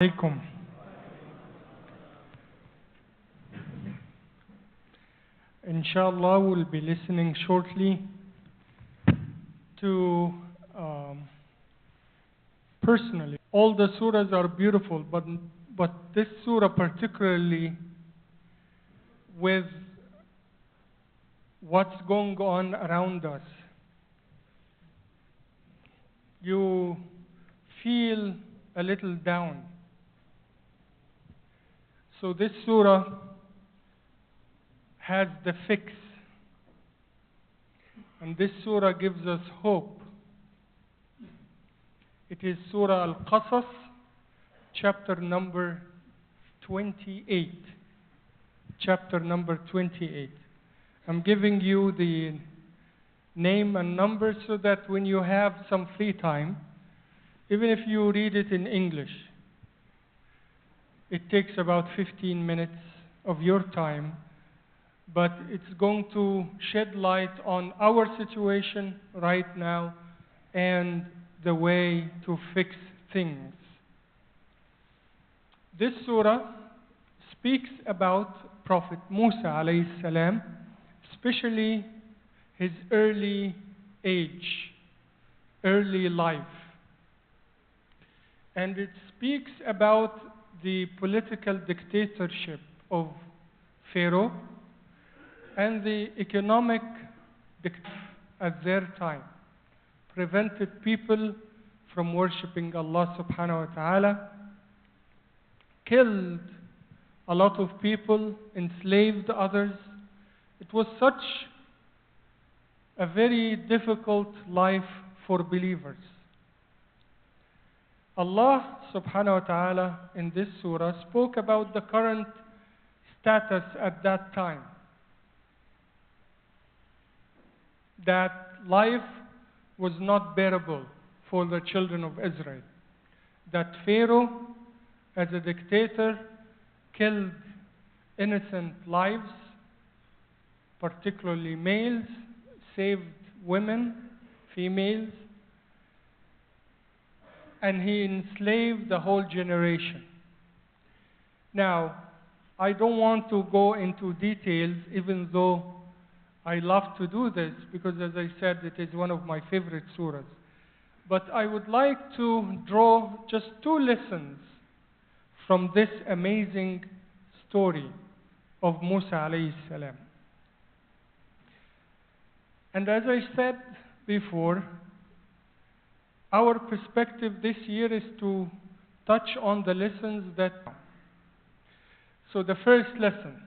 Alaikum. Inshallah, we'll be listening shortly to, personally, all the surahs are beautiful, but this surah particularly, with what's going on around us, you feel a little down. So this surah has the fix. And this surah gives us hope. It is Surah Al-Qasas, chapter number 28. Chapter number 28. I'm giving you the name and number so that when you have some free time, even if you read it in English, it takes about 15 minutes of your time, but it's going to shed light on our situation right now and the way to fix things. This surah speaks about Prophet Musa alayhi salam, especially his early age, early life. And it speaks about the political dictatorship of Pharaoh and the economic dictatorship at their time, prevented people from worshipping Allah subhanahu wa ta'ala, killed a lot of people, enslaved others. It was such a very difficult life for believers. Allah subhanahu wa ta'ala in this surah spoke about the current status at that time. That life was not bearable for the children of Israel. That Pharaoh, as a dictator, killed innocent lives, particularly males, saved women, females, and he enslaved the whole generation. Now, I don't want to go into details, even though I love to do this, because as I said, it is one of my favorite surahs. But I would like to draw just two lessons from this amazing story of Musa alayhi salam. And as I said before, our perspective this year is to touch on the lessons that... So the first lesson,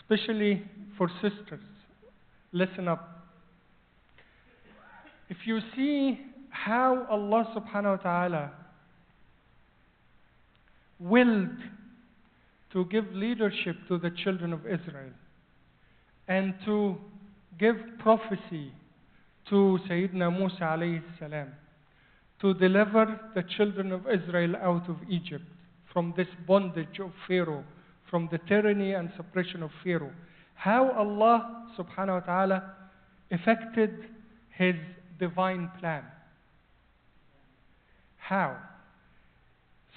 especially for sisters, listen up. If you see how Allah subhanahu wa ta'ala willed to give leadership to the children of Israel and to give prophecy to Sayyidina Musa alayhi salam, to deliver the children of Israel out of Egypt from this bondage of Pharaoh, from the tyranny and suppression of Pharaoh. How Allah subhanahu wa ta'ala effected his divine plan. How?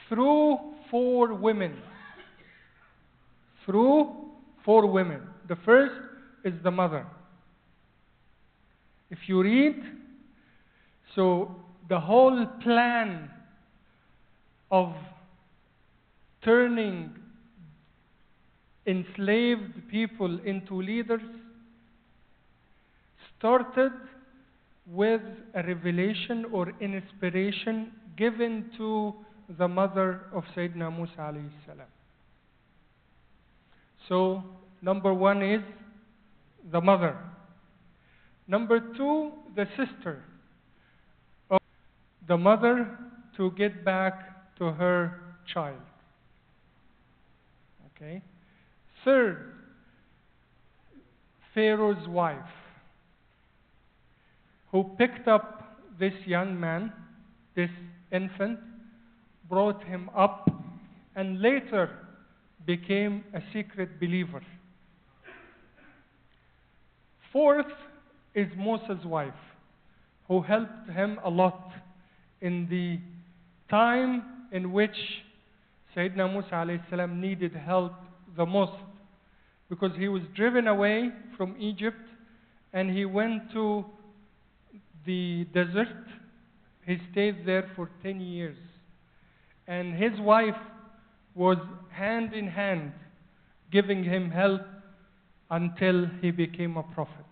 Through four women. Through four women. The first is the mother. If you read, so the whole plan of turning enslaved people into leaders started with a revelation or inspiration given to the mother of Sayyidina Musa alayhi salam. So, number one is the mother. Number two, the sister of the mother to get back to her child. Okay. Third, Pharaoh's wife, who picked up this young man, this infant, brought him up, and later became a secret believer. Fourth is Moses' wife, who helped him a lot in the time in which Sayyidina Musa alayhi salam needed help the most, because he was driven away from Egypt and he went to the desert. He stayed there for 10 years. And his wife was hand in hand giving him help until he became a prophet.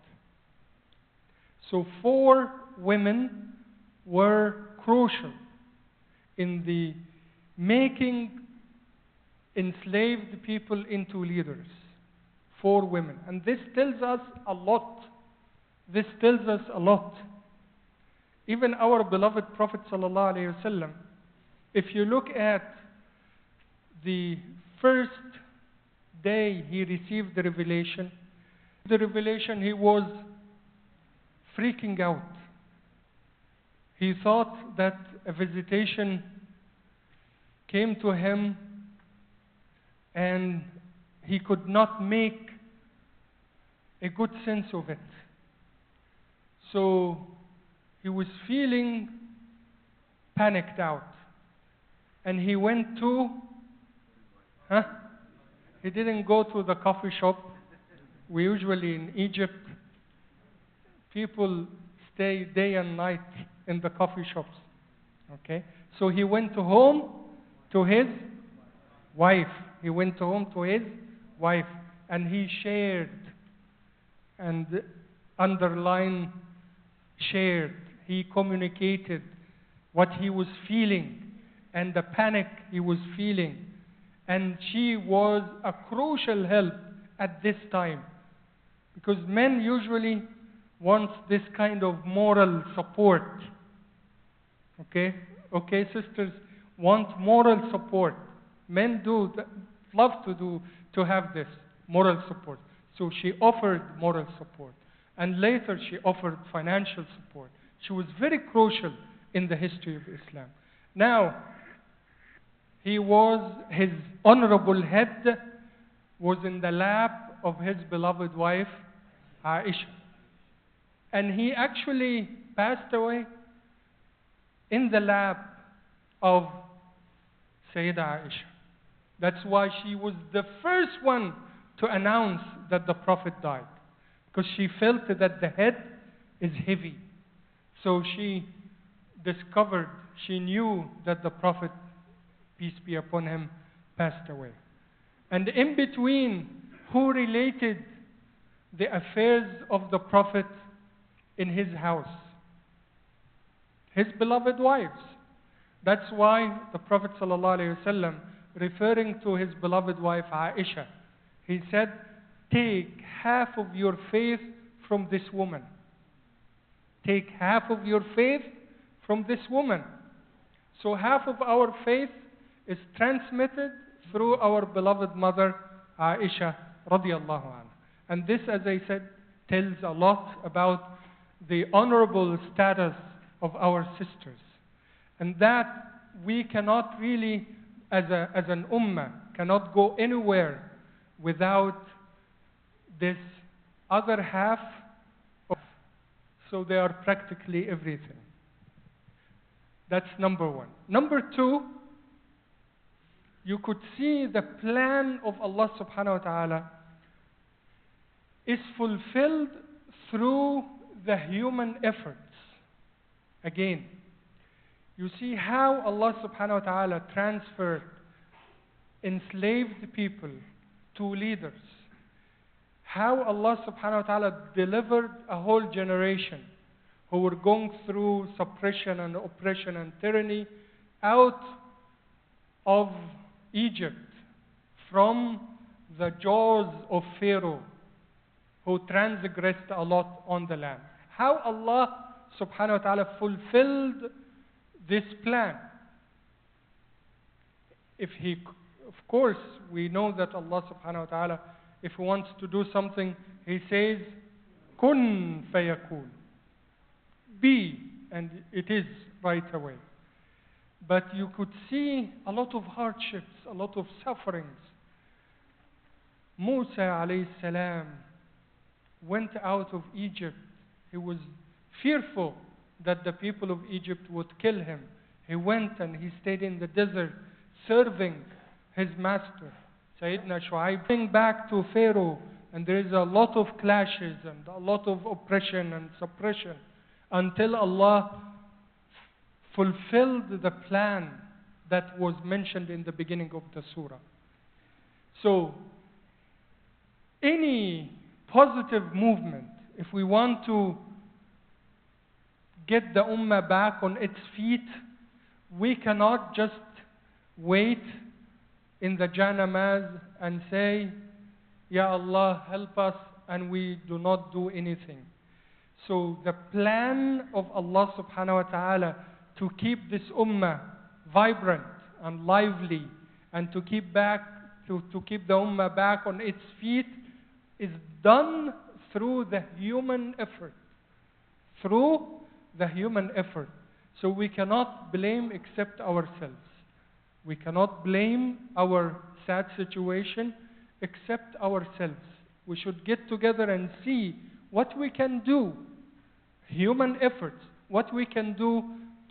So 4 women were crucial in the making enslaved people into leaders. 4 women. And this tells us a lot. This tells us a lot. Even our beloved Prophet ﷺ, if you look at the first day he received the revelation he was freaking out. He thought that a visitation came to him and he could not make a good sense of it. So he was feeling panicked out. And he went to, he didn't go to the coffee shop. We usually in Egypt, people stay day and night in the coffee shops. Okay? So he went home to his wife. He went home to his wife and he shared, and underline shared. He communicated what he was feeling and the panic he was feeling. And she was a crucial help at this time, because men usually want this kind of moral support. Okay, sisters want moral support. Men love to have this moral support. So she offered moral support, and later she offered financial support. She was very crucial in the history of Islam. Now, his honorable head was in the lap of his beloved wife, Aisha. And he actually passed away in the lap of Sayyidah Aisha. That's why she was the first one to announce that the Prophet died, because she felt that the head is heavy. So she knew that the Prophet, peace be upon him, passed away. And in between, who related the affairs of the Prophet in his house? His beloved wives. That's why the Prophet ﷺ, referring to his beloved wife Aisha, he said, take half of your faith from this woman. Take half of your faith from this woman. So half of our faith is transmitted through our beloved mother Aisha radiallahu anha. And this, as I said, tells a lot about the honorable status of our sisters. And that we cannot really, as an ummah, cannot go anywhere without this other half. So they are practically everything. That's number one. Number two, you could see the plan of Allah subhanahu wa ta'ala is fulfilled through the human efforts. Again, you see how Allah subhanahu wa ta'ala transferred enslaved people to leaders. How Allah subhanahu wa ta'ala delivered a whole generation who were going through suppression and oppression and tyranny out of Egypt, from the jaws of Pharaoh, who transgressed a lot on the land. How Allah subhanahu wa ta'ala fulfilled this plan. Of course, we know that Allah subhanahu wa ta'ala, if He wants to do something, He says, kun fayakun. Be, and it is right away. But you could see a lot of hardships, a lot of sufferings. Musa alayhi salam went out of Egypt. He was fearful that the people of Egypt would kill him. He went and he stayed in the desert, serving his master, Sayyidina Shu'aib, going back to Pharaoh, and there is a lot of clashes and a lot of oppression and suppression until Allah fulfilled the plan that was mentioned in the beginning of the surah. So, any positive movement, if we want to get the ummah back on its feet, we cannot just wait in the janamaz and say, Ya Allah, help us, and we do not do anything. So the plan of Allah subhanahu wa ta'ala to keep this ummah vibrant and lively and to keep the ummah back on its feet is done through the human effort. Through the human effort. So we cannot blame except ourselves. We cannot blame our sad situation except ourselves. We should get together and see what we can do. Human efforts. What we can do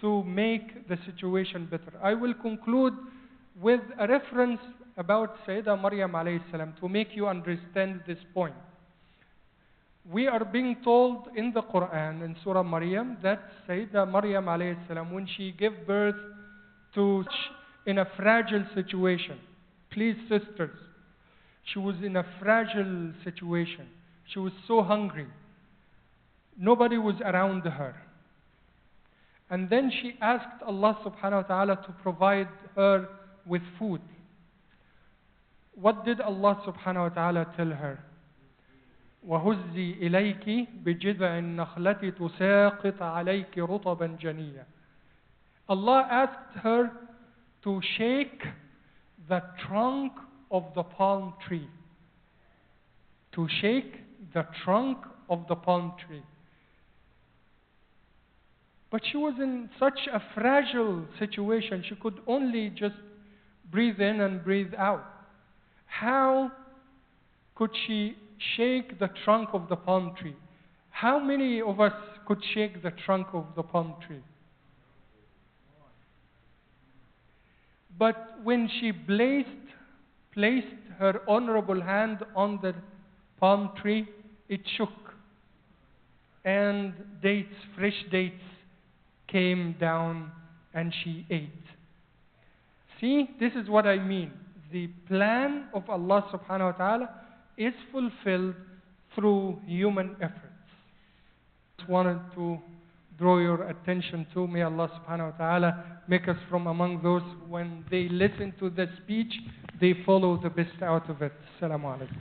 to make the situation better. I will conclude with a reference about Sayyidah Maryam alayhi salam to make you understand this point. We are being told in the Quran, in Surah Maryam, that Sayyidah Maryam alayhi salam, when she gave birth to in a fragile situation. Please, sisters, she was in a fragile situation. She was so hungry. Nobody was around her. And then she asked Allah subhanahu wa ta'ala to provide her with food. What did Allah subhanahu wa ta'ala tell her? وَهُزِّي إِلَيْكِ بِجِذْعِ النَّخْلَةِ تُسَاقِطْ عَلَيْكِ رُطَبًا جَنِيًّا. Allah asked her to shake the trunk of the palm tree. To shake the trunk of the palm tree. But she was in such a fragile situation. She could only just breathe in and breathe out. How could she shake the trunk of the palm tree? How many of us could shake the trunk of the palm tree? But when she placed her honorable hand on the palm tree, it shook. And dates, fresh dates, came down and she ate. See, this is what I mean. The plan of Allah subhanahu wa ta'ala is fulfilled through human efforts. Just wanted to draw your attention to. May Allah subhanahu wa ta'ala make us from among those when they listen to the speech, they follow the best out of it. Assalamu alaikum.